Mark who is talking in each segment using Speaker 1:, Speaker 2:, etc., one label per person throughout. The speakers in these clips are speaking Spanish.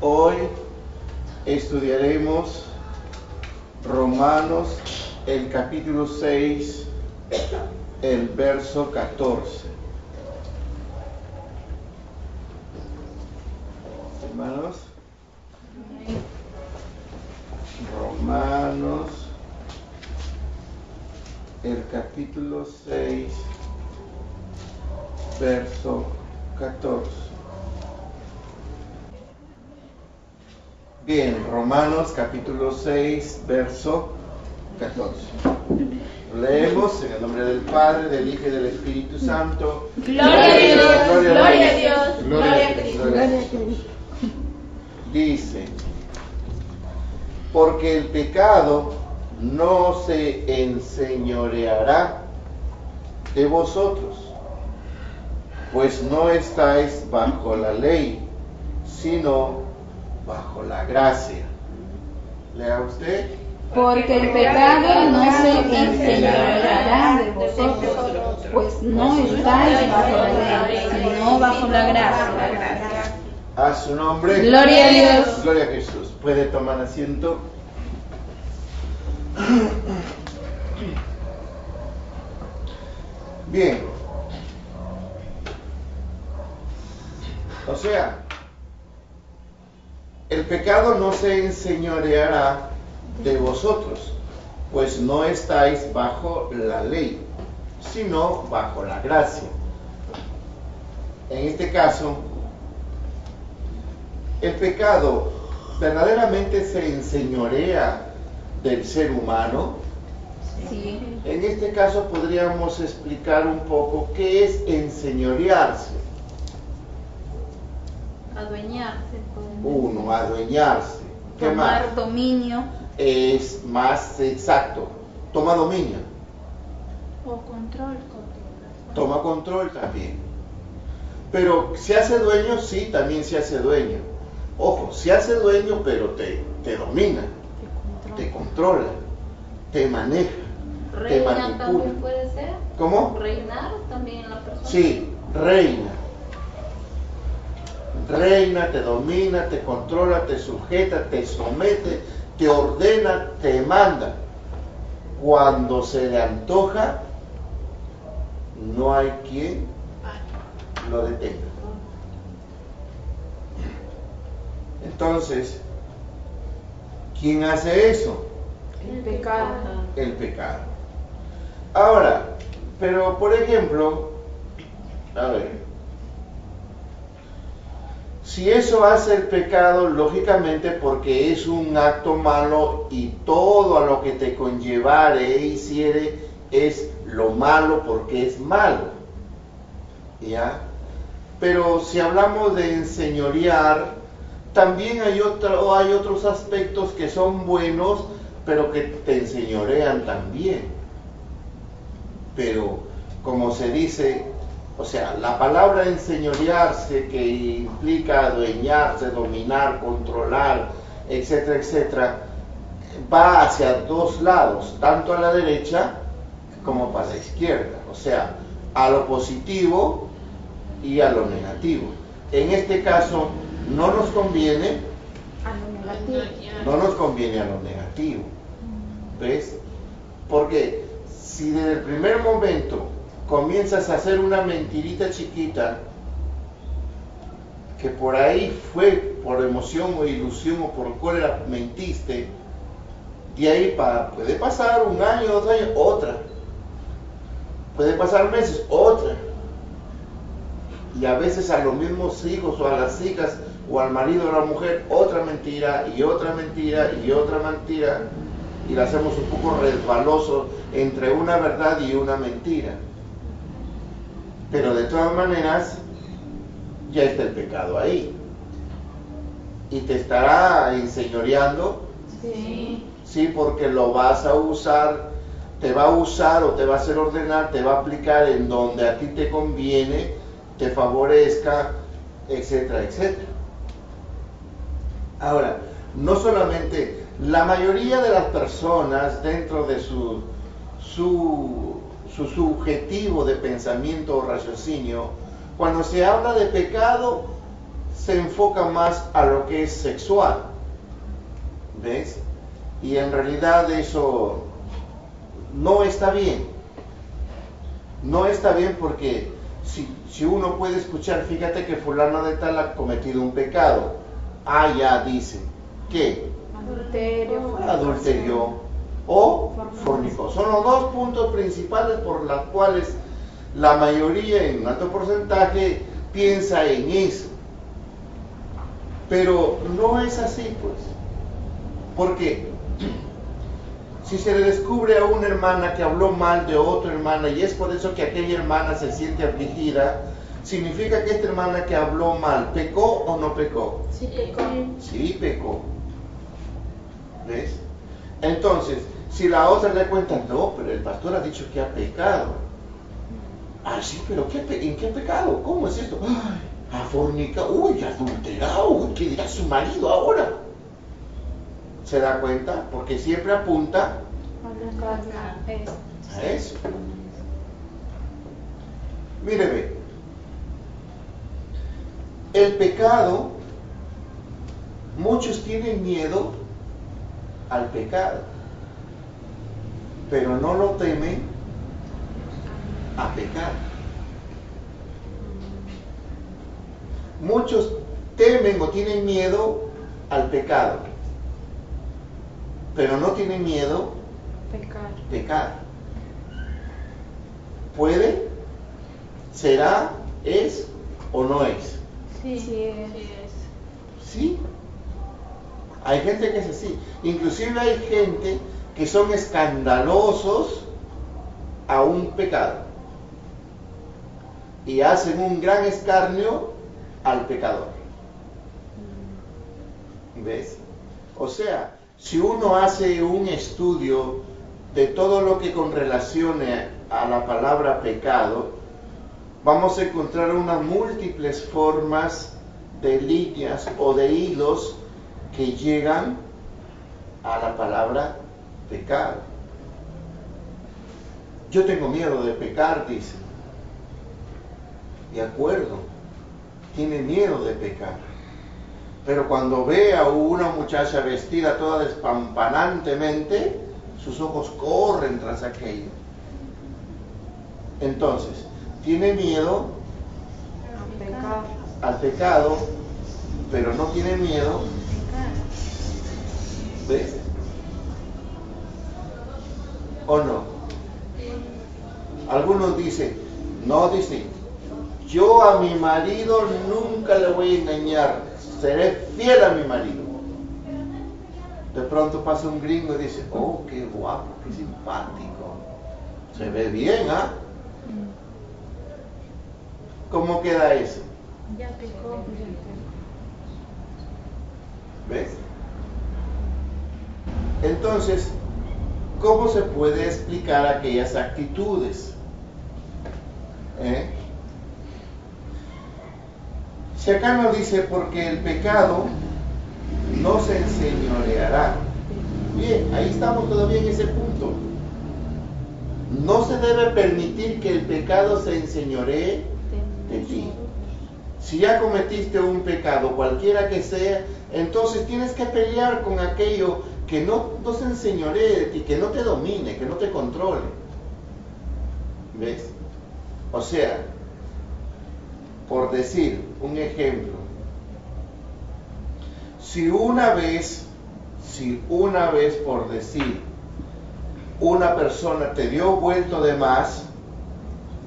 Speaker 1: Hoy estudiaremos Romanos, el capítulo 6, el verso 14. Hermanos, Romanos, el capítulo 6, verso 14. Bien, Romanos capítulo 6, verso 14. Leemos en el nombre del Padre, del Hijo y del Espíritu Santo.
Speaker 2: Gloria a Dios, gloria a Dios, gloria a Cristo.
Speaker 1: Dice, porque el pecado no se enseñoreará de vosotros, pues no estáis bajo la ley, sino bajo la gracia. Lea usted.
Speaker 2: Porque el pecado no se enseñoreará de vosotros, pues no estáis bajo la ley, sino bajo la gracia.
Speaker 1: A su nombre.
Speaker 2: Gloria a Dios.
Speaker 1: Gloria a Jesús. Puede tomar asiento. Bien. O sea, el pecado no se enseñoreará de vosotros, pues no estáis bajo la ley, sino bajo la gracia. En este caso, el pecado verdaderamente se enseñorea del ser humano.
Speaker 2: Sí.
Speaker 1: En este caso podríamos explicar un poco qué es enseñorearse.
Speaker 2: Adueñarse.
Speaker 1: Uno, adueñarse. ¿Qué más?
Speaker 2: Tomar dominio.
Speaker 1: Es más exacto. Toma dominio.
Speaker 2: O control.
Speaker 1: Toma control también. Pero se hace dueño, sí, también se hace dueño. Ojo, se hace dueño, pero te domina, te controla, te maneja, te
Speaker 3: Reina
Speaker 1: manipula.
Speaker 3: también puede ser.
Speaker 1: ¿Cómo?
Speaker 3: Reinar también en la persona.
Speaker 1: Sí, reina. Reina, te domina, te controla, te sujeta, te somete, te ordena, te manda. Cuando se le antoja, no hay quien lo detenga. Entonces, ¿quién hace eso?
Speaker 2: El pecado.
Speaker 1: El pecado. Ahora, pero por ejemplo, a ver, si eso hace el pecado, lógicamente porque es un acto malo y todo a lo que te conllevare e hiciere es lo malo porque es malo. ¿Ya? Pero si hablamos de enseñorear, también hay otros aspectos que son buenos, pero que te enseñorean también. Pero, como se dice, o sea, la palabra enseñorearse, que implica adueñarse, dominar, controlar, etcétera, etcétera, va hacia dos lados, tanto a la derecha como para la izquierda. O sea, a lo positivo y a lo negativo. En este caso, no nos conviene a lo negativo. ¿Ves? Porque si desde el primer momento comienzas a hacer una mentirita chiquita, que por ahí fue por emoción o ilusión o por cólera mentiste, de ahí puede pasar un año, 2 años, otra. Puede pasar meses, otra. Y a veces a los mismos hijos o a las hijas o al marido o a la mujer, otra mentira y otra mentira y otra mentira, y la hacemos un poco resbaloso entre una verdad y una mentira. Pero de todas maneras, ya está el pecado ahí. Y te estará enseñoreando.
Speaker 2: Sí.
Speaker 1: Sí, porque lo vas a usar, te va a usar o te va a hacer ordenar, te va a aplicar en donde a ti te conviene, te favorezca, etcétera, etcétera. Ahora, no solamente, la mayoría de las personas dentro de su subjetivo de pensamiento o raciocinio, cuando se habla de pecado, se enfoca más a lo que es sexual, ¿ves? Y en realidad eso no está bien. No está bien porque si uno puede escuchar, fíjate que fulano de tal ha cometido un pecado. Ah, ya dice, ¿qué? Adulterio o fornicó. Son los dos puntos principales por los cuales la mayoría, en un alto porcentaje, piensa en eso. Pero no es así, pues. Porque si se le descubre a una hermana que habló mal de otra hermana y es por eso que aquella hermana se siente afligida, significa que esta hermana que habló mal, ¿pecó o no pecó?
Speaker 3: Sí, pecó.
Speaker 1: Sí, pecó. ¿Ves? Entonces, si la otra le cuenta, no, pero el pastor ha dicho que ha pecado. Ah, sí, pero ¿en qué ha pecado? ¿Cómo es esto? Ay, ha fornicado, uy, adulterado, uy, ¿qué dirá su marido ahora? ¿Se da cuenta? Porque siempre apunta a eso. Míreme, el pecado, muchos tienen miedo al pecado, pero no lo temen a pecar. Muchos temen o tienen miedo al pecado, pero no tienen miedo a pecar. ¿Puede? ¿Será? ¿Es o no es?
Speaker 3: Sí, es.
Speaker 1: Sí. Hay gente que es así. Inclusive hay gente que son escandalosos a un pecado y hacen un gran escarnio al pecador. ¿Ves? O sea, si uno hace un estudio de todo lo que con relación a la palabra pecado, vamos a encontrar unas múltiples formas de líneas o de hilos que llegan a la palabra pecado. Yo tengo miedo de pecar, dice. De acuerdo, tiene miedo de pecar. Pero cuando ve a una muchacha vestida toda despampanantemente, sus ojos corren tras aquello. Entonces, tiene miedo al pecado, pero no tiene miedo. ¿Ves? ¿O no? Algunos dicen, no, dicen, yo a mi marido nunca le voy a engañar, seré fiel a mi marido. De pronto pasa un gringo y dice, oh, qué guapo, qué simpático, se ve bien, ¿ah? ¿Cómo queda eso?
Speaker 3: Ya pecó.
Speaker 1: ¿Ves? Entonces, ¿cómo se puede explicar aquellas actitudes? Si acá nos dice, porque el pecado no se enseñoreará. Bien, ahí estamos todavía en ese punto. No se debe permitir que el pecado se enseñoree de ti. Si ya cometiste un pecado, cualquiera que sea, entonces tienes que pelear con aquello que no se enseñoree de ti, que no te domine, que no te controle. ¿Ves? O sea, por decir un ejemplo, si una vez por decir, una persona te dio vuelto de más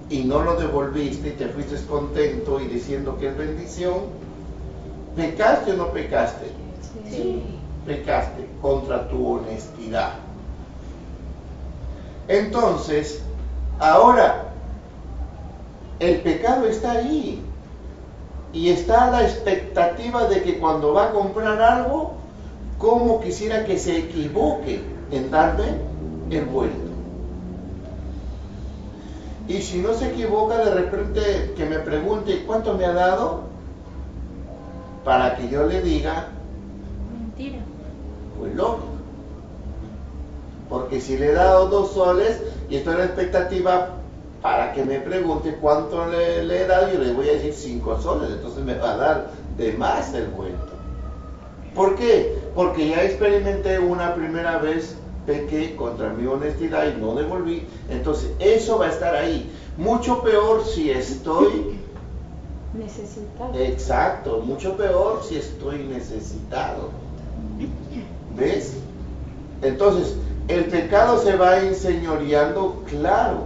Speaker 1: y no lo devolviste y te fuiste contento y diciendo que es bendición, ¿pecaste o no pecaste?
Speaker 3: Sí.
Speaker 1: Pecaste contra tu honestidad. Entonces, ahora, el pecado está ahí y está a la expectativa de que cuando va a comprar algo, como quisiera que se equivoque en darme el vuelto. Y si no se equivoca, de repente que me pregunte ¿cuánto me ha dado? Para que yo le diga
Speaker 3: Mentira.
Speaker 1: pues lógico. Porque si le he dado 2 soles y estoy en la expectativa, para que me pregunte cuánto le he dado, yo le voy a decir 5 soles, entonces me va a dar de más el vuelto. ¿Por qué? Porque ya experimenté una primera vez, pequé contra mi honestidad y no devolví, entonces eso va a estar ahí. Mucho peor si estoy
Speaker 2: Necesitado.
Speaker 1: exacto, mucho peor si estoy necesitado. ¿Ves? Entonces, el pecado se va enseñoreando, claro.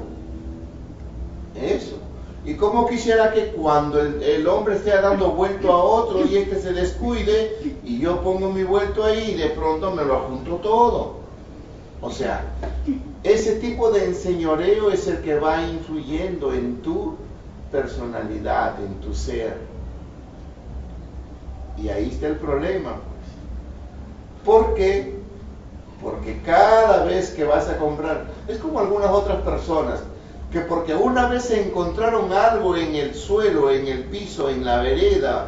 Speaker 1: Eso. Y como quisiera que cuando el hombre esté dando vuelto a otro y este se descuide y yo pongo mi vuelto ahí y de pronto me lo ajunto todo. O sea, ese tipo de enseñoreo es el que va influyendo en tu personalidad, en tu ser. Y ahí está el problema, pues. ¿Por qué? Porque cada vez que vas a comprar, es como algunas otras personas, que porque una vez se encontraron algo en el suelo, en el piso, en la vereda,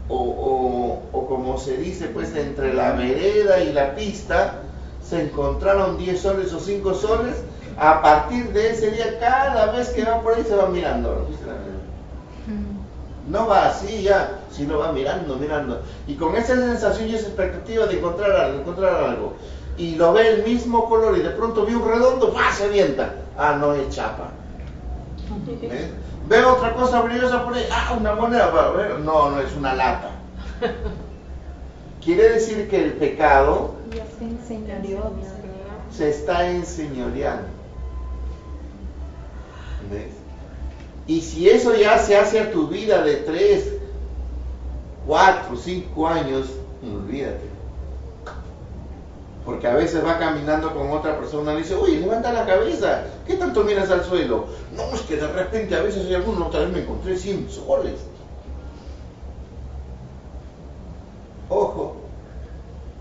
Speaker 1: o como se dice, pues entre la vereda y la pista, se encontraron 10 soles o 5 soles, a partir de ese día, cada vez que va por ahí se va mirando. No va así ya, sino va mirando, mirando. Y con esa sensación y esa expectativa de encontrar algo. Y lo ve el mismo color y de pronto ve un redondo, ¡pah! Se avienta. Ah, no es chapa. ¿Ves? Ve otra cosa brillosa por ahí, ah, una moneda para ver. No, no es una lata. Quiere decir que el pecado
Speaker 2: Ya se enseñoreó.
Speaker 1: se está enseñoreando. ¿Ves? Y si eso ya se hace a tu vida de 3, 4, 5 años, olvídate. Porque a veces va caminando con otra persona y le dice, oye, levanta la cabeza, ¿qué tanto miras al suelo? No, es que de repente a veces hay alguno, otra vez me encontré 100 soles. Ojo,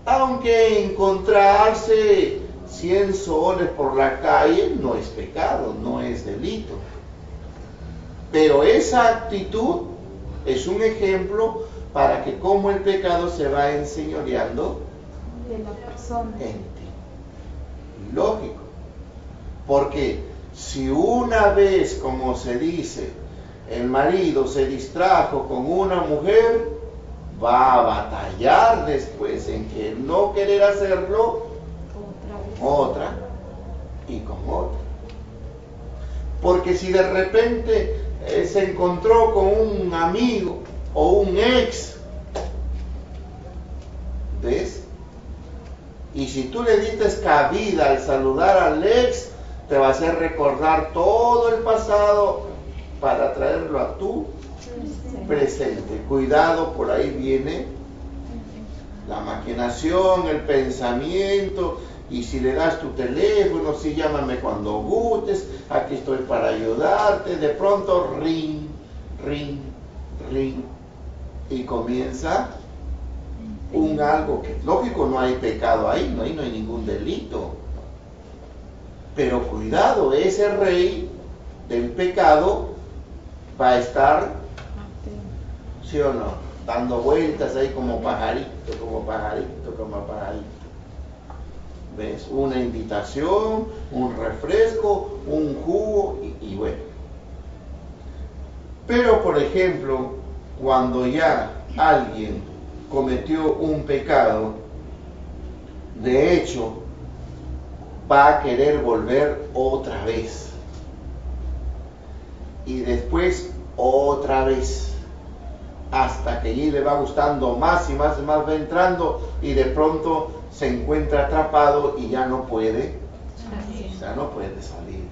Speaker 1: aunque encontrarse 100 soles por la calle no es pecado, no es delito. Pero esa actitud es un ejemplo para que como el pecado se va enseñoreando
Speaker 2: De la persona.
Speaker 1: en ti. Lógico. Porque si una vez, como se dice, el marido se distrajo con una mujer, va a batallar después en que no querer hacerlo otra y con otra. Porque si de repente se encontró con un amigo o un ex, ¿ves? Y si tú le diste cabida al saludar al ex, te va a hacer recordar todo el pasado para traerlo a tu presente. Cuidado, por ahí viene la maquinación, el pensamiento. Y si le das tu teléfono, sí, llámame cuando gustes, aquí estoy para ayudarte. De pronto, ring, ring, ring, y comienza un algo que, lógico, no hay pecado ahí, no hay ningún delito. Pero cuidado, ese rey del pecado va a estar, ¿sí o no?, dando vueltas ahí como pajarito, como pajarito, como pajarito. ¿Ves? Una invitación, un refresco, un jugo y bueno. Pero, por ejemplo, cuando ya alguien cometió un pecado, de hecho, va a querer volver otra vez. Y después otra vez. Hasta que allí le va gustando más y más y más, va entrando y de pronto se encuentra atrapado y ya no puede salir.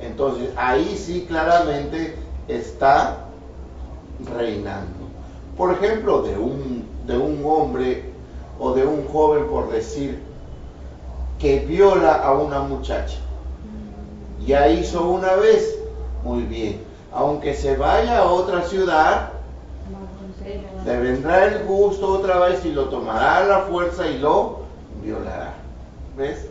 Speaker 1: Entonces ahí sí claramente está reinando. Por ejemplo, de un hombre o de un joven, por decir, que viola a una muchacha. Ya hizo una vez, muy bien. Aunque se vaya a otra ciudad, le vendrá el gusto otra vez y lo tomará a la fuerza y lo violará. ¿Ves?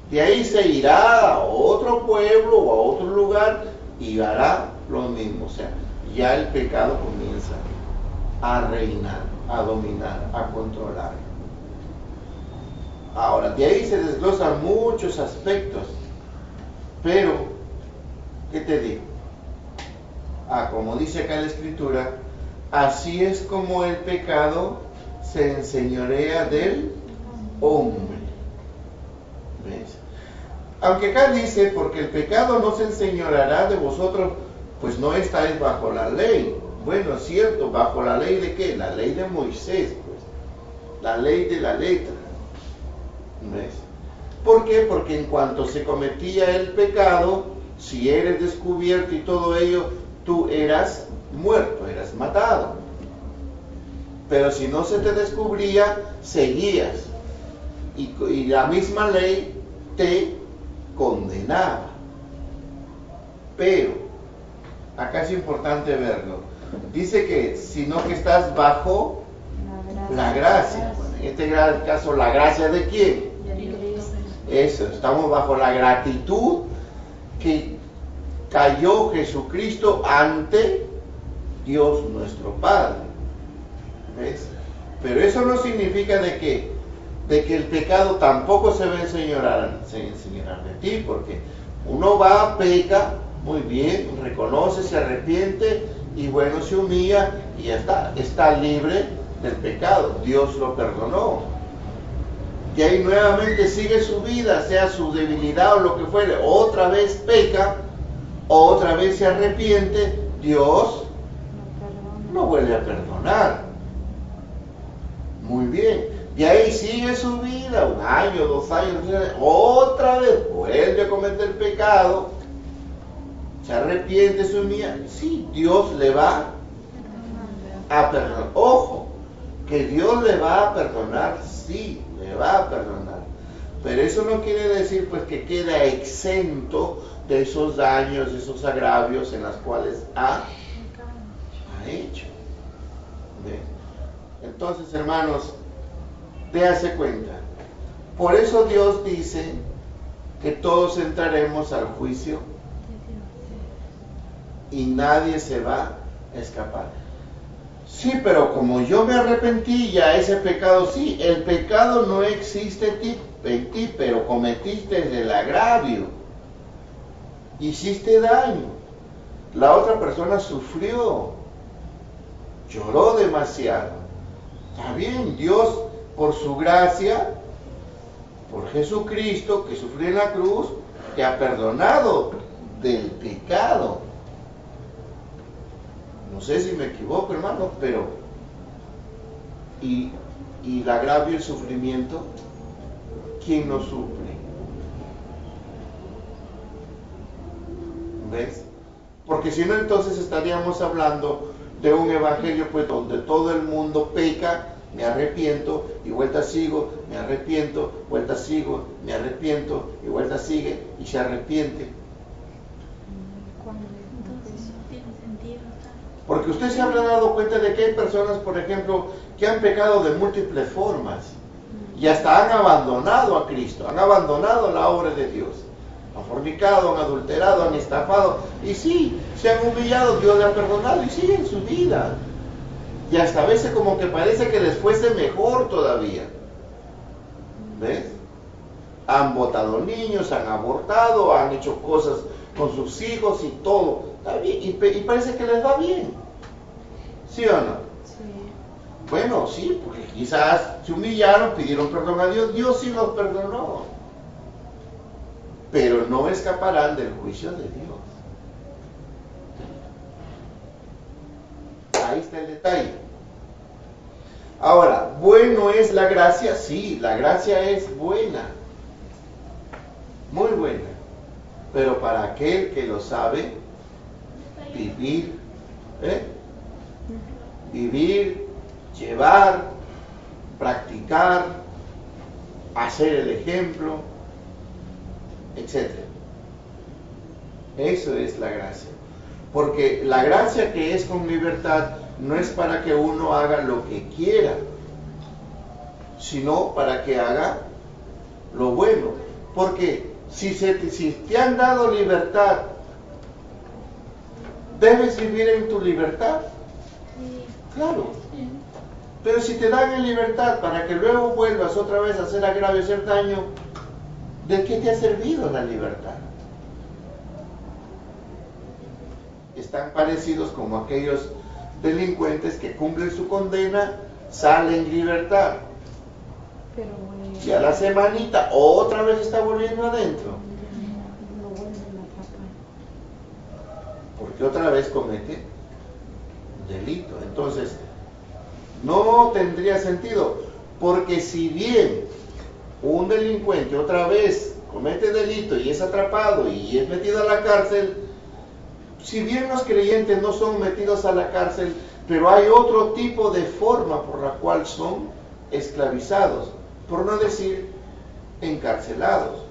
Speaker 1: De ahí se irá a otro pueblo o a otro lugar y hará lo mismo. O sea, ya el pecado comienza a reinar, a dominar, a controlar. Ahora, de ahí se desglosan muchos aspectos. Pero, ¿qué te digo? como dice acá la Escritura, así es como el pecado se enseñorea del hombre. ¿Ves? Aunque acá dice, porque el pecado no se enseñoreará de vosotros, pues no estáis bajo la ley. Bueno, es cierto, ¿bajo la ley de qué? La ley de Moisés, pues. La ley de la letra. ¿Ves? ¿Por qué? Porque en cuanto se cometía el pecado, si eres descubierto y todo ello, tú eras muerto, eras matado. Pero si no se te descubría, seguías. Y la misma ley te condenaba. Pero, acá es importante verlo. Dice que, sino que estás bajo la gracia. Bueno, en este caso, ¿la gracia de quién? Eso, estamos bajo la gratitud que cayó Jesucristo ante Dios nuestro Padre. ¿Ves? Pero eso no significa de que el pecado tampoco se va a enseñorar de ti, porque uno va, peca, muy bien, reconoce, se arrepiente y bueno, se humilla y ya está libre del pecado. Dios lo perdonó. Y ahí nuevamente sigue su vida, sea su debilidad o lo que fuere, otra vez peca, otra vez se arrepiente, Dios no vuelve a perdonar. Muy bien. Y ahí sigue su vida, 1 año, 2 años, otra vez vuelve a cometer pecado, se arrepiente, se humilla. Sí, Dios le va a perdonar. Ojo, que Dios le va a perdonar, sí, le va a perdonar. Pero eso no quiere decir pues que queda exento de esos daños, de esos agravios en los cuales ha hecho. ¿Ven? Entonces, hermanos, déjase cuenta. Por eso Dios dice que todos entraremos al juicio y nadie se va a escapar. Sí, pero como yo me arrepentí ya ese pecado, sí, el pecado no existe en ti, pero cometiste el agravio, hiciste daño, la otra persona sufrió, lloró demasiado. Está bien, Dios por su gracia, por Jesucristo que sufrió en la cruz, te ha perdonado del pecado. No sé si me equivoco, hermano, pero y el agravio y el sufrimiento, ¿quién nos sufre? ¿Ves? Porque si no, entonces estaríamos hablando de un evangelio pues donde todo el mundo peca, me arrepiento y vuelta sigo, me arrepiento, vuelta sigo, me arrepiento y vuelta sigue y se arrepiente.
Speaker 3: Entonces no tiene sentido.
Speaker 1: Porque usted se habrá dado cuenta de que hay personas, por ejemplo, que han pecado de múltiples formas y hasta han abandonado a Cristo, han abandonado la obra de Dios, han fornicado, han adulterado, han estafado y sí, se han humillado, Dios le ha perdonado y siguen su vida. Y hasta a veces como que parece que les fuese mejor todavía. ¿Ves? Han botado niños, han abortado, han hecho cosas con sus hijos y todo. Está bien, y parece que les va bien. ¿Sí o no?
Speaker 3: Sí.
Speaker 1: Bueno, sí, porque quizás se humillaron, pidieron perdón a Dios, Dios sí los perdonó. Pero no escaparán del juicio de Dios. Ahí está el detalle. Ahora, ¿bueno es la gracia? Sí, la gracia es buena. Muy buena. Pero para aquel que lo sabe vivir, vivir, llevar, practicar, hacer el ejemplo, etc. Eso es la gracia. Porque la gracia que es con libertad no es para que uno haga lo que quiera, sino para que haga lo bueno. Porque si te han dado libertad, ¿debes vivir en tu libertad?
Speaker 3: Sí.
Speaker 1: Claro. Pero si te dan en libertad para que luego vuelvas otra vez a hacer agravio, hacer daño, ¿de qué te ha servido la libertad? están parecidos como aquellos delincuentes que cumplen su condena, salen en libertad.
Speaker 2: Pero
Speaker 1: Y a la semanita otra vez está volviendo adentro.
Speaker 2: lo vuelven a atrapar.
Speaker 1: Porque otra vez comete delito. Entonces, no tendría sentido, porque si bien un delincuente otra vez comete delito y es atrapado y es metido a la cárcel, si bien los creyentes no son metidos a la cárcel, pero hay otro tipo de forma por la cual son esclavizados, por no decir encarcelados.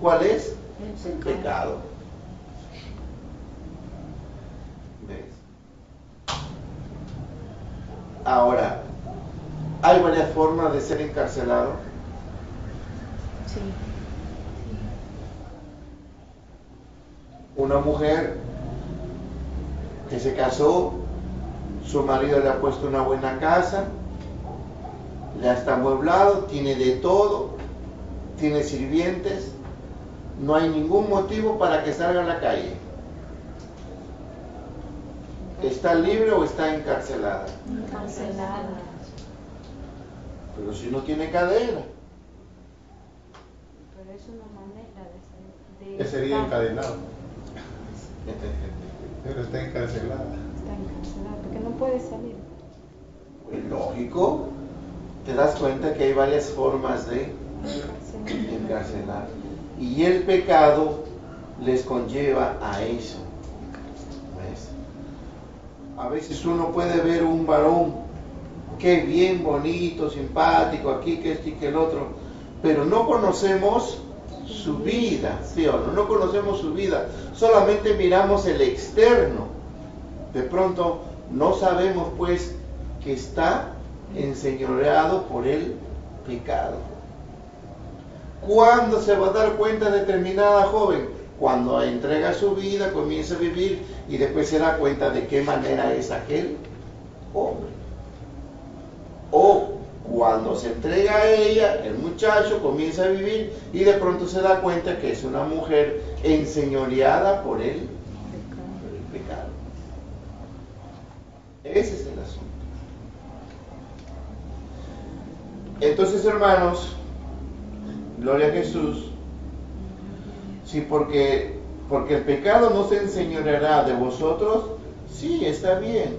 Speaker 1: ¿Cuál es? El pecado. ¿Ves? Ahora, ¿hay varias formas de ser encarcelado?
Speaker 2: Sí.
Speaker 1: Una mujer que se casó, su marido le ha puesto una buena casa, le está amueblado, tiene de todo, tiene sirvientes, no hay ningún motivo para que salga a la calle. ¿Está libre o está encarcelada?
Speaker 2: Encarcelada.
Speaker 1: Pero si no tiene cadena.
Speaker 2: Pero es una manera de
Speaker 4: Ese sería encadenado. Pero está encarcelada.
Speaker 2: Está encarcelada, porque no puede salir.
Speaker 1: Pues lógico, te das cuenta que hay varias formas de encarcelar. Y el pecado les conlleva a eso. ¿Ves? A veces uno puede ver un varón que es bien bonito, simpático, aquí, que este y que el otro, pero no conocemos su vida, ¿sí o no? No conocemos su vida, solamente miramos el externo. De pronto no sabemos pues que está enseñoreado por el pecado. ¿Cuándo se va a dar cuenta determinada joven? Cuando entrega su vida, comienza a vivir y después se da cuenta de qué manera es aquel hombre. O cuando se entrega a ella, el muchacho comienza a vivir y de pronto se da cuenta que es una mujer enseñoreada por el pecado. Ese es el asunto. Entonces, hermanos, gloria a Jesús. Sí, porque el pecado no se enseñoreará de vosotros. Sí, está bien.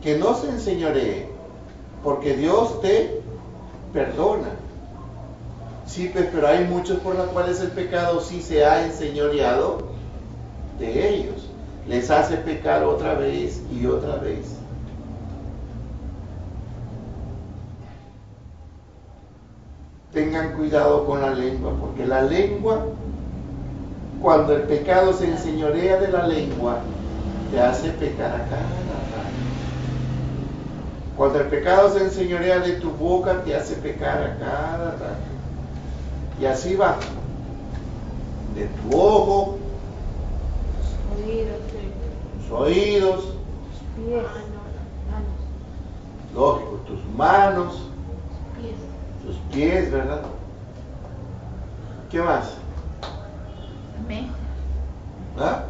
Speaker 1: Que no se enseñoree, porque Dios te perdona. Sí, pero hay muchos por los cuales el pecado sí se ha enseñoreado de ellos. Les hace pecar otra vez y otra vez. Tengan cuidado con la lengua, porque la lengua, cuando el pecado se enseñorea de la lengua, te hace pecar a cada rato. Cuando el pecado se enseñorea de tu boca, te hace pecar a cada rato. Y así va. De tu ojo, tus oídos,
Speaker 2: Pies.
Speaker 1: lógico, tus manos, tus pies, ¿verdad? ¿Qué más? ¿Ah?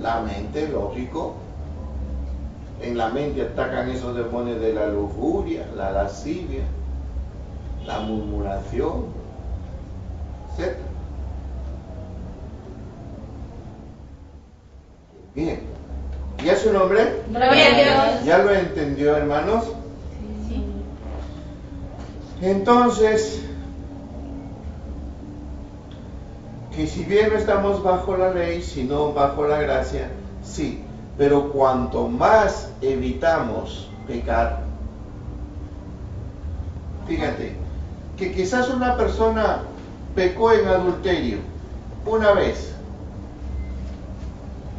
Speaker 1: La mente, lógico. En la mente atacan esos demonios de la lujuria, la lascivia, la murmuración, etc. Bien. ¿Ya su nombre?
Speaker 3: Gloria a Dios.
Speaker 1: ¿Ya lo entendió, hermanos?
Speaker 3: Sí.
Speaker 1: Entonces, que si bien no estamos bajo la ley, sino bajo la gracia, sí. Pero cuanto más evitamos pecar, fíjate, que quizás una persona pecó en adulterio una vez,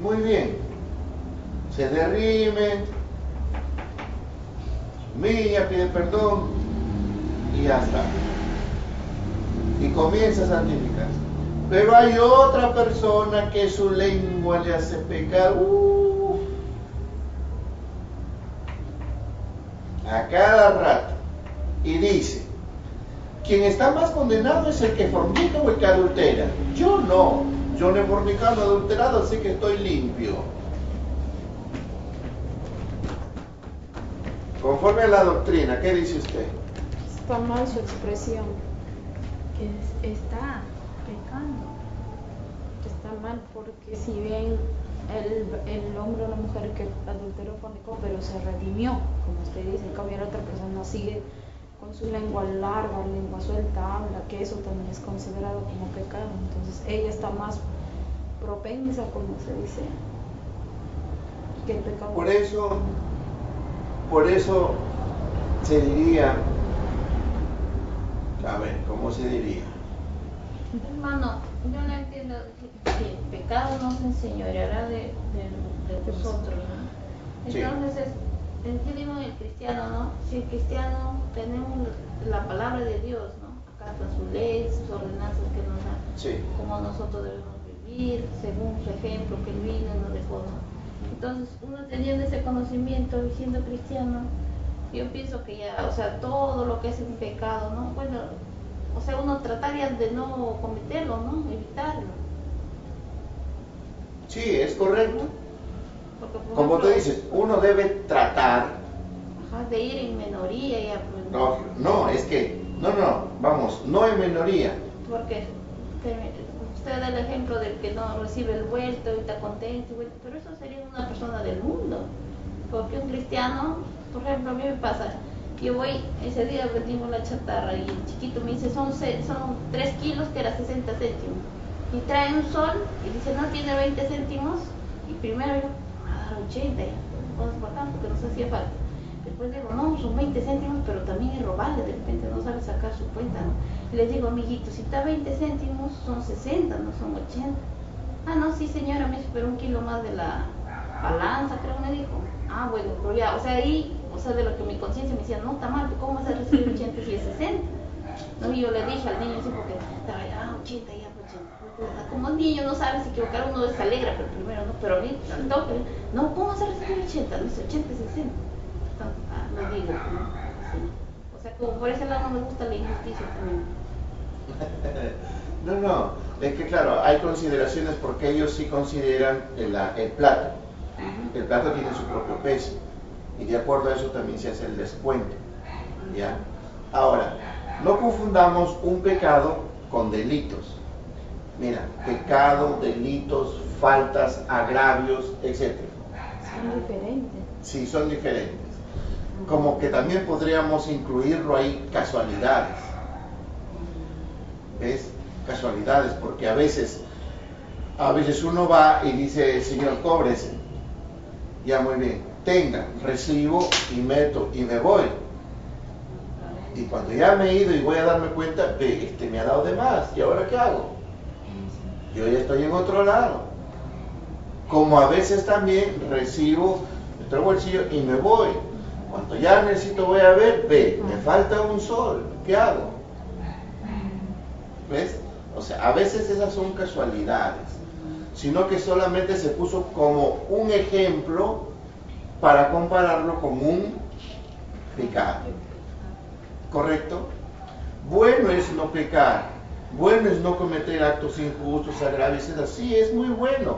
Speaker 1: muy bien, se derrime, humilla, pide perdón y ya está, y comienza a santificarse. Pero hay otra persona que su lengua le hace pecar, a cada rato, y dice: quien está más condenado es el que fornica o el que adultera. Yo no, yo no he fornicado, adulterado, así que estoy limpio. Conforme a la doctrina, ¿qué dice usted?
Speaker 2: Está mal su expresión.
Speaker 3: Que está pecando.
Speaker 2: Está mal porque si bien el hombre o la mujer que adulteró fornicó, pero se redimió, como usted dice, en cambio la otra persona sigue con su lengua larga, lengua suelta, habla, que eso también es considerado como pecado. Entonces ella está más propensa, como se dice, que el pecado.
Speaker 1: Por eso se diría, a ver, ¿cómo se diría?
Speaker 3: Hermano, yo no entiendo si el pecado no se enseñoreará de vosotros, ¿no?
Speaker 1: Sí.
Speaker 3: Entonces, yo digo el cristiano, ¿no? Si el cristiano tenemos la palabra de Dios, ¿no? Acá están sus leyes, sus ordenanzas que nos da,
Speaker 1: Sí.
Speaker 3: como nosotros debemos vivir, según su ejemplo que él vino y nos dejó, ¿no? Entonces, uno teniendo ese conocimiento y siendo cristiano, yo pienso que ya, o sea, todo lo que es un pecado, ¿no? Bueno, o sea, uno trataría de no cometerlo, ¿no? Evitarlo.
Speaker 1: Sí, es correcto.
Speaker 3: Porque, por
Speaker 1: Como
Speaker 3: ejemplo,
Speaker 1: tú dices, uno debe tratar.
Speaker 3: ajá, de ir en minoría ya, pues,
Speaker 1: No, es que, vamos, no en minoría.
Speaker 3: porque usted da el ejemplo del que no recibe el vuelto y está contento, pero eso sería una persona del mundo. Porque un cristiano, por ejemplo, a mí me pasa, yo voy, ese día vendimos la chatarra y el chiquito me dice, son 3 kilos que era 60 céntimos. Y trae un sol y dice, no tiene 20 céntimos. Y primero yo, me va a dar 80, ya, vamos bacán porque nos hacía falta. Después digo, no, son 20 céntimos, pero también es robarle, de repente no sabe sacar su cuenta, ¿no? Y le digo, amiguito, si está 20 céntimos, son 60, no son 80. Ah, no, sí señora, me dice, pero un kilo más de la balanza, creo me dijo. Ah, bueno, pero ya, o sea, ahí, o sea, de lo que mi conciencia me decía, no, está mal, ¿cómo vas a recibir 80 si es 60? No, y yo le dije al niño, sí, porque estaba ya, 80, ya, 80. Como un niño no sabe si equivocar, uno se alegra, pero primero no, pero ahorita, no, ¿cómo vas a recibir 80? No dice 80 es 60. Entonces, lo digo, ¿no? Sí. O sea, como por ese lado no me gusta la injusticia también.
Speaker 1: No, es que claro, hay consideraciones porque ellos sí consideran el plato. El plato tiene su propio peso y de acuerdo a eso también se hace el descuento, ¿ya? Ahora, no confundamos un pecado con delitos. Mira, pecado, delitos, faltas, agravios, etc.
Speaker 2: Son diferentes.
Speaker 1: Sí, son diferentes. Como que también podríamos incluirlo ahí casualidades. ¿Ves? Casualidades, porque a veces uno va y dice, Señor, cóbrese. Ya, muy bien, tenga, recibo y meto y me voy. Y cuando ya me he ido y voy a darme cuenta, me ha dado de más, ¿y ahora qué hago? Yo ya estoy en otro lado. Como a veces también recibo, meto el bolsillo y me voy. Cuando ya necesito voy a ver, me falta un sol, ¿qué hago? ¿Ves? O sea, a veces esas son casualidades, sino que solamente se puso como un ejemplo para compararlo con un pecado. ¿Correcto? Bueno es no pecar, bueno es no cometer actos injustos, agravios, sí, es muy bueno.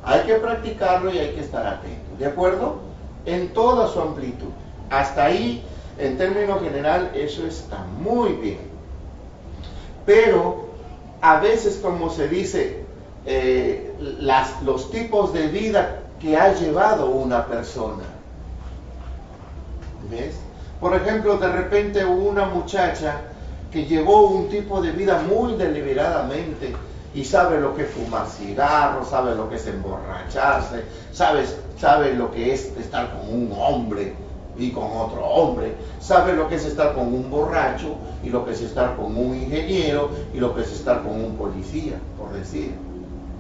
Speaker 1: Hay que practicarlo y hay que estar atento, ¿de acuerdo? En toda su amplitud. Hasta ahí, en términos general, eso está muy bien. Pero, a veces, como se dice, los tipos de vida que ha llevado una persona. ¿Ves? Por ejemplo, de repente una muchacha que llevó un tipo de vida muy deliberadamente y sabe lo que es fumar cigarros, sabe lo que es emborracharse, sabe lo que es estar con un hombre y con otro hombre, sabe lo que es estar con un borracho y lo que es estar con un ingeniero y lo que es estar con un policía, por decir.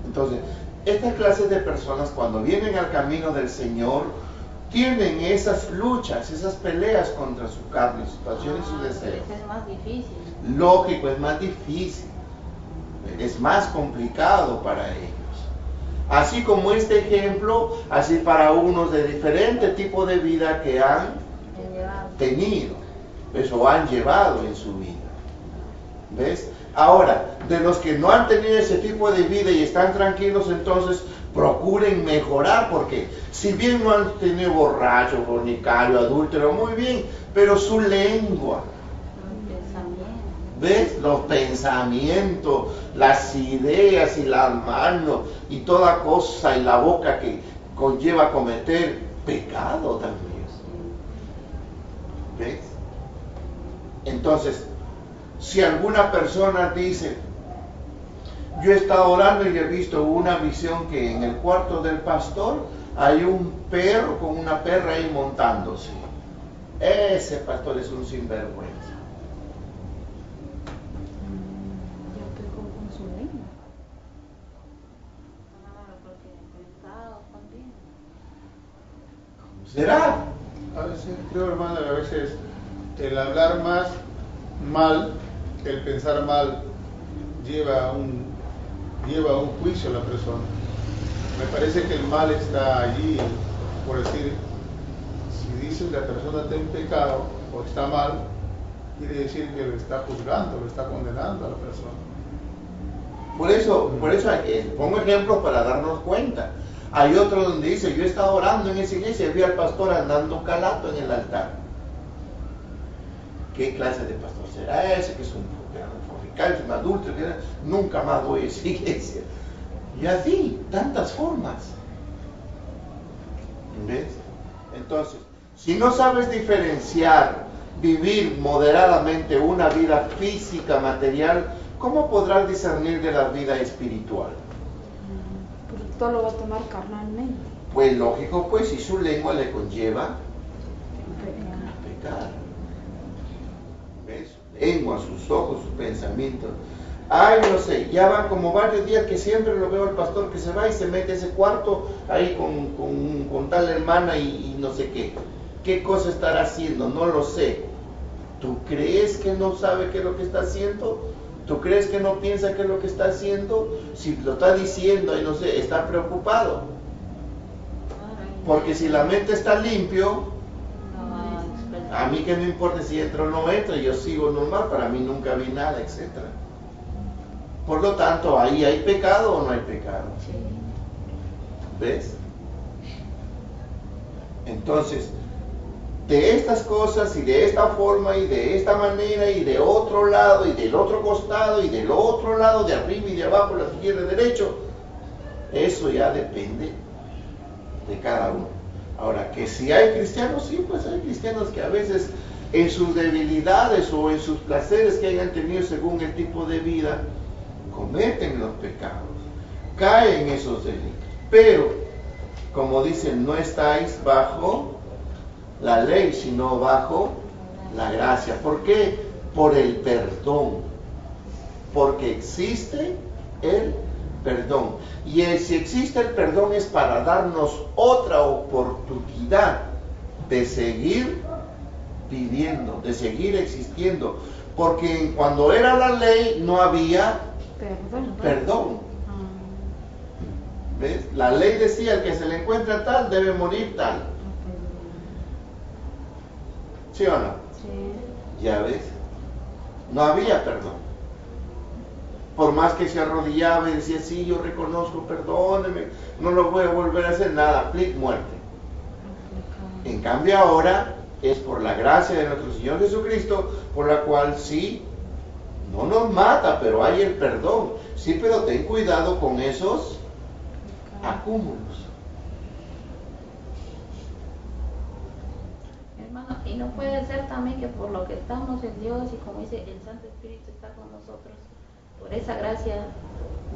Speaker 1: Entonces, estas clases de personas cuando vienen al camino del Señor tienen esas luchas, esas peleas contra su carne, sus pasiones y sus deseos.
Speaker 3: Es más difícil.
Speaker 1: Lógico, es más difícil, es más complicado para ellos. Así como este ejemplo, así para unos de diferente tipo de vida que han tenido, ¿ves? O han llevado en su vida. ¿Ves? Ahora, de los que no han tenido ese tipo de vida y están tranquilos, entonces procuren mejorar, porque si bien no han tenido borracho, fornicario, adúltero, muy bien, pero su lengua, ¿ves? Los pensamientos, las ideas y las manos y toda cosa y la boca que conlleva a cometer pecado también. ¿Ves? Entonces, si alguna persona dice, yo he estado orando y he visto una visión que en el cuarto del pastor hay un perro con una perra ahí montándose. Ese pastor es un sinvergüenza.
Speaker 2: Yo pego con su lengua.
Speaker 1: ¿Será?
Speaker 4: A veces, creo, hermano, a veces el hablar más mal, el pensar mal, lleva a un juicio a la persona. Me parece que el mal está allí, por decir, si dice que la persona está en pecado o está mal, quiere decir que lo está juzgando, lo está condenando a la persona.
Speaker 1: Por eso pongo ejemplos para darnos cuenta. Hay otro donde dice, yo he estado orando en esa iglesia y vi al pastor andando calato en el altar. ¿Qué clase de pastor será ese? Que es un fornicario, es un adulto, que nunca más voy a esa iglesia. Y así, tantas formas. ¿Ves? Entonces, si no sabes diferenciar, vivir moderadamente una vida física, material, ¿cómo podrás discernir de la vida espiritual?
Speaker 2: Porque todo lo va a tomar carnalmente.
Speaker 1: Pues lógico, pues, si su lengua le conlleva pecar. ¿Ves? Su lengua, sus ojos, sus pensamientos. Ay, no sé, ya van como varios días que siempre lo veo al pastor que se va y se mete a ese cuarto ahí con tal hermana y no sé qué. ¿Qué cosa estará haciendo? No lo sé. ¿Tú crees que no sabe qué es lo que está haciendo? ¿Tú crees que no piensa qué es lo que está haciendo? Si lo está diciendo y no sé, está preocupado. Porque si la mente está limpio, a mí que me importa si entra o no entra, yo sigo normal, para mí nunca vi nada, etc. Por lo tanto, ahí hay pecado o no hay pecado. ¿Ves? Entonces, de estas cosas y de esta forma y de esta manera y de otro lado y del otro costado y del otro lado, de arriba y de abajo, la izquierda y derecho, eso ya depende de cada uno. Ahora, que si hay cristianos, sí, pues hay cristianos que a veces en sus debilidades o en sus placeres que hayan tenido según el tipo de vida, cometen los pecados, caen en esos delitos. Pero, como dicen, no estáis bajo la ley, sino bajo la gracia. ¿Por qué? Por el perdón. Porque existe el perdón. Y si existe el perdón es para darnos otra oportunidad de seguir viviendo, de seguir existiendo. Porque cuando era la ley no había perdón. ¿Ves? La ley decía, el que se le encuentra tal debe morir tal. ¿Sí o no? Sí. Ya ves, no había perdón. Por más que se arrodillaba y decía, sí, yo reconozco, perdóneme, no lo voy a volver a hacer, nada, plic, muerte. En cambio ahora es por la gracia de nuestro Señor Jesucristo, por la cual sí, no nos mata, pero hay el perdón. Sí, pero ten cuidado con esos acúmulos.
Speaker 3: Hermano, y no puede ser también que por lo que estamos en Dios y como dice el Santo Espíritu está con nosotros, por esa gracia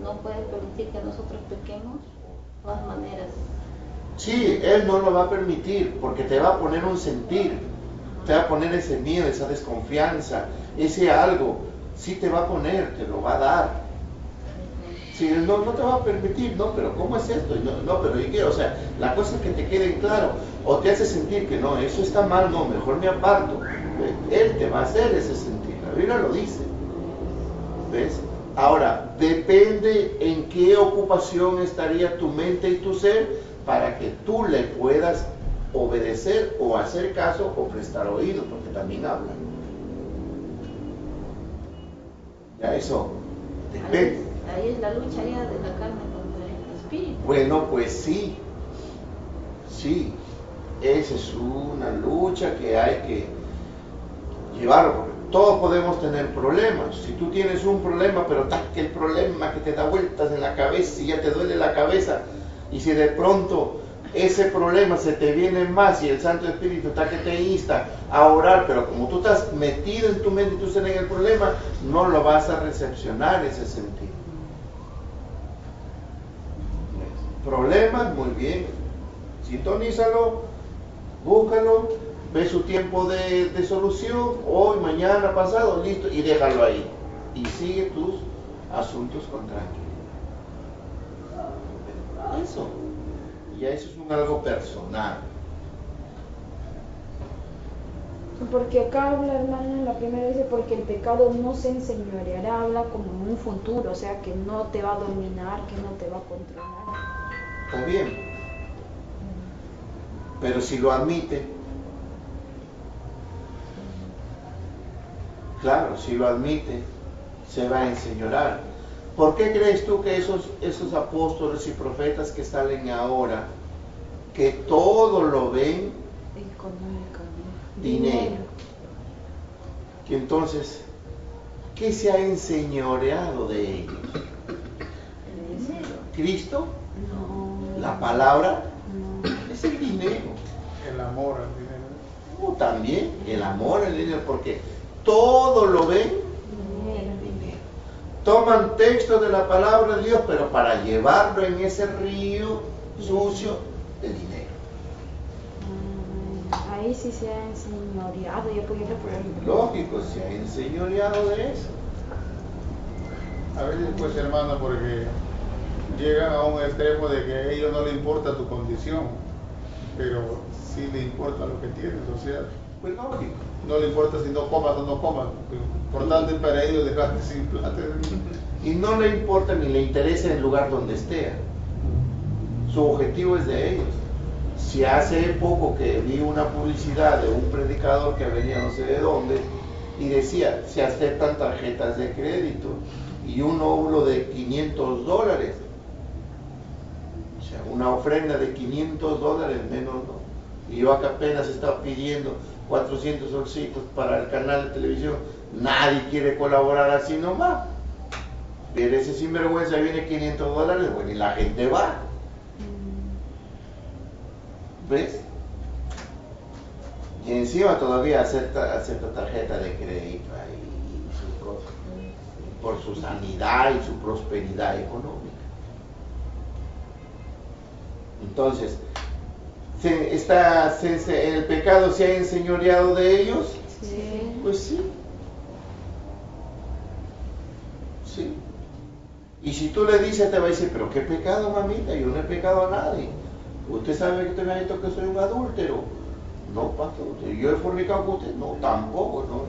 Speaker 3: no puede permitir que nosotros pequemos de todas maneras.
Speaker 1: Sí, Él no lo va a permitir porque te va a poner un sentir, te va a poner ese miedo, esa desconfianza, ese algo, sí te va a poner, te lo va a dar. Si Él no te va a permitir, no, pero ¿cómo es esto? No, pero ¿y qué? O sea, la cosa es que te quede claro, o te hace sentir que no, eso está mal, no, mejor me aparto. Él te va a hacer ese sentir, la Biblia lo dice. ¿Ves? Ahora, depende en qué ocupación estaría tu mente y tu ser para que tú le puedas obedecer o hacer caso o prestar oído, porque también hablan. Eso depende.
Speaker 3: Ahí es la lucha ya de la carne contra el espíritu.
Speaker 1: Bueno, pues sí, esa es una lucha que hay que llevar, porque todos podemos tener problemas. Si tú tienes un problema, pero que el problema que te da vueltas en la cabeza y ya te duele la cabeza, y si de pronto ese problema se te viene más y el Santo Espíritu está que te insta a orar, pero como tú estás metido en tu mente y tú estás en el problema, no lo vas a recepcionar ese sentido. Problemas, muy bien, sintonízalo, búscalo, ve su tiempo de solución, hoy, mañana, pasado, listo, y déjalo ahí. Y sigue tus asuntos con tranquilidad. Eso. Ya eso es algo personal.
Speaker 2: Porque acá habla, hermano, en la primera dice, porque el pecado no se enseñoreará, habla como en un futuro, o sea, que no te va a dominar, que no te va a controlar.
Speaker 1: Está bien. Pero si lo admite, claro, si lo admite, se va a enseñorar. ¿Por qué crees tú que esos apóstoles y profetas que salen ahora, que todo lo ven
Speaker 2: Económicamente.
Speaker 1: dinero? Que entonces, ¿qué se ha enseñoreado de ellos?
Speaker 3: El dinero.
Speaker 1: ¿Cristo?
Speaker 2: No.
Speaker 1: ¿La palabra?
Speaker 2: No.
Speaker 1: Es el dinero.
Speaker 4: El amor al dinero.
Speaker 1: O también el amor al dinero, porque todo lo ven
Speaker 2: Dinero.
Speaker 1: dinero. Toman texto de la palabra de Dios, pero para llevarlo en ese río sucio de dinero.
Speaker 2: Ahí sí se ha enseñoreado, yo podría
Speaker 1: Lógico, se ha enseñoreado de eso.
Speaker 4: A veces, pues, hermano, porque llegan a un extremo de que a ellos no le importa tu condición, pero sí le importa lo que tienes, o sea,
Speaker 1: Pues lógico.
Speaker 4: no le importa si no comas o no comas, lo importante para ellos es dejarte sin plata.
Speaker 1: Y no le importa ni le interesa el lugar donde esté. Su objetivo es de ellos. Si hace poco que vi una publicidad de un predicador que venía no sé de dónde y decía, se aceptan tarjetas de crédito y un óvulo de $500. O sea, una ofrenda de $500 menos, ¿no? Y yo acá apenas estaba pidiendo 400 solcitos para el canal de televisión. Nadie quiere colaborar así nomás. Pero ese sinvergüenza viene $500, bueno, y la gente va. ¿Ves? Y encima todavía acepta tarjeta de crédito ahí, sus cosas, por su sanidad y su prosperidad económica. Entonces, ¿el pecado se ha enseñoreado de ellos?
Speaker 2: Sí.
Speaker 1: Pues sí. Sí. Y si tú le dices, te va a decir, pero qué pecado, mamita, yo no he pecado a nadie. ¿Usted sabe que usted me ha dicho que soy un adúltero? No, pastor. ¿Yo he fornicado con usted? No, tampoco, no.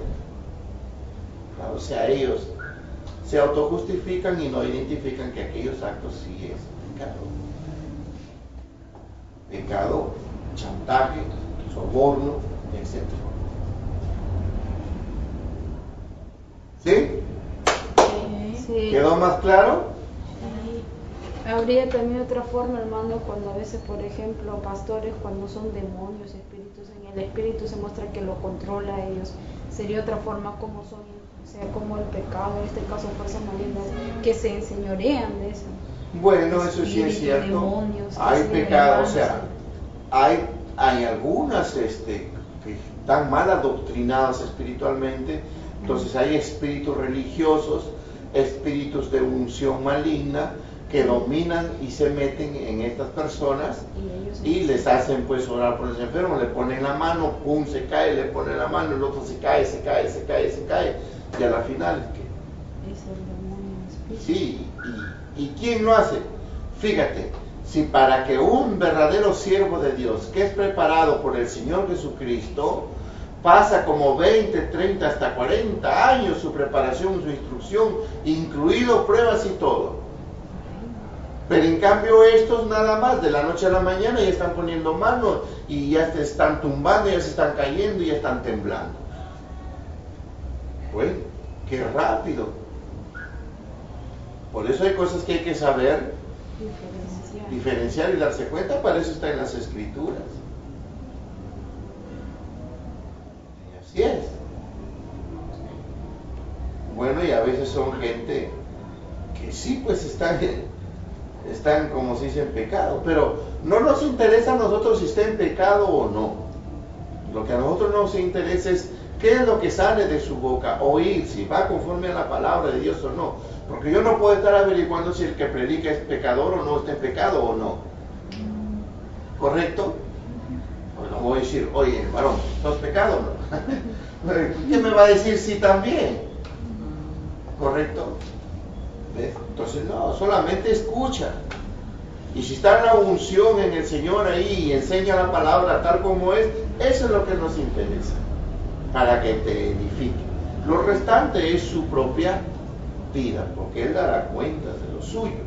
Speaker 1: Claro, o sea, ellos se autojustifican y no identifican que aquellos actos sí es pecado. Pecado, chantaje, soborno, etc. ¿Sí?
Speaker 2: Sí.
Speaker 1: ¿Quedó más claro?
Speaker 2: Habría también otra forma, hermano, cuando a veces, por ejemplo, pastores, cuando son demonios, espíritus, en el espíritu se muestra que lo controla a ellos. Sería otra forma como son, o sea, como el pecado, en este caso fuerzas malignas, que se enseñorean de eso.
Speaker 1: Bueno, eso sí es
Speaker 2: Espíritus,
Speaker 1: cierto.
Speaker 2: demonios,
Speaker 1: Hay
Speaker 2: que se
Speaker 1: pecado, o
Speaker 2: levantan.
Speaker 1: sea, hay algunas que están mal adoctrinadas espiritualmente. Entonces hay espíritus religiosos, espíritus de unción maligna que dominan y se meten en estas personas y les hacen pues orar por los enfermos, le ponen la mano, pum, se cae, le ponen la mano, el otro se cae, y a la final ¿qué?
Speaker 2: Es el demonio espíritu.
Speaker 1: Sí, ¿y quién lo hace? Fíjate, si para que un verdadero siervo de Dios, que es preparado por el Señor Jesucristo, pasa como 20, 30, hasta 40 años su preparación, su instrucción, incluido pruebas y todo. Pero en cambio estos nada más, de la noche a la mañana ya están poniendo manos y ya se están tumbando, ya se están cayendo y ya están temblando. Bueno, qué rápido. Por eso hay cosas que hay que saber diferenciar y darse cuenta, para eso está en las Escrituras. Y así es. Bueno, y a veces son gente que sí, pues están como se dice en pecado, pero no nos interesa a nosotros si está en pecado o no. Lo que a nosotros nos interesa es qué es lo que sale de su boca, oír si va conforme a la palabra de Dios o no. Porque yo no puedo estar averiguando si el que predica es pecador o no, está en pecado o no. ¿Correcto? Pues no voy a decir, oye, varón, ¿sos pecado o no? ¿Quién me va a decir si también? ¿Correcto? ¿Ves? Entonces no, solamente escucha. Y si está la unción en el Señor ahí y enseña la palabra tal como es, eso es lo que nos interesa, para que te edifique. Lo restante es su propia vida, porque Él dará cuenta de lo suyo.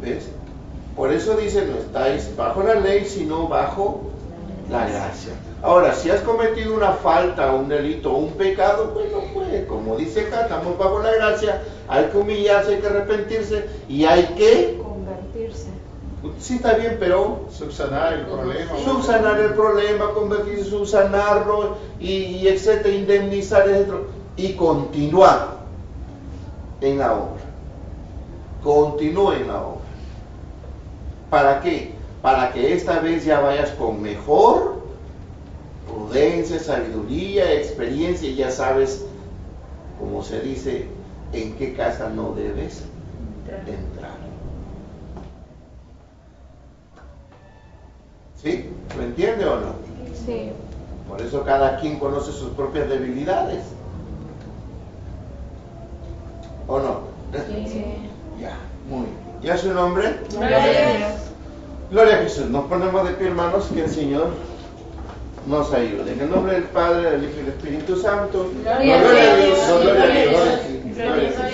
Speaker 1: ¿Ves? Por eso dice, no estáis bajo la ley, sino bajo la gracia. Ahora, si has cometido una falta, un delito, un pecado, bueno, pues, como dice acá, estamos bajo la gracia, hay que humillarse, hay que arrepentirse y hay que
Speaker 2: convertirse.
Speaker 1: Sí, está bien, pero
Speaker 4: subsanar el problema.
Speaker 1: Subsanar el problema, convertirse, subsanarlo y etcétera, indemnizar, etcétera, y continuar en la obra. Continúe en la obra. ¿Para qué? Para que esta vez ya vayas con mejor prudencia, sabiduría, experiencia, y ya sabes, como se dice, en qué casa no debes entrar. ¿Sí? ¿Lo entiende o no?
Speaker 2: Sí.
Speaker 1: Por eso cada quien conoce sus propias debilidades. ¿O no?
Speaker 2: Sí.
Speaker 1: Ya, muy bien. ¿Ya su nombre?
Speaker 2: Gloria a Dios.
Speaker 1: Gloria a Jesús. Nos ponemos de pie, hermanos, que el Señor nos ayude. En el nombre del Padre, del Hijo y del Espíritu Santo.
Speaker 3: Gloria a Dios.
Speaker 1: Gloria a Dios.
Speaker 3: Gloria a Dios.
Speaker 1: Gloria a Dios.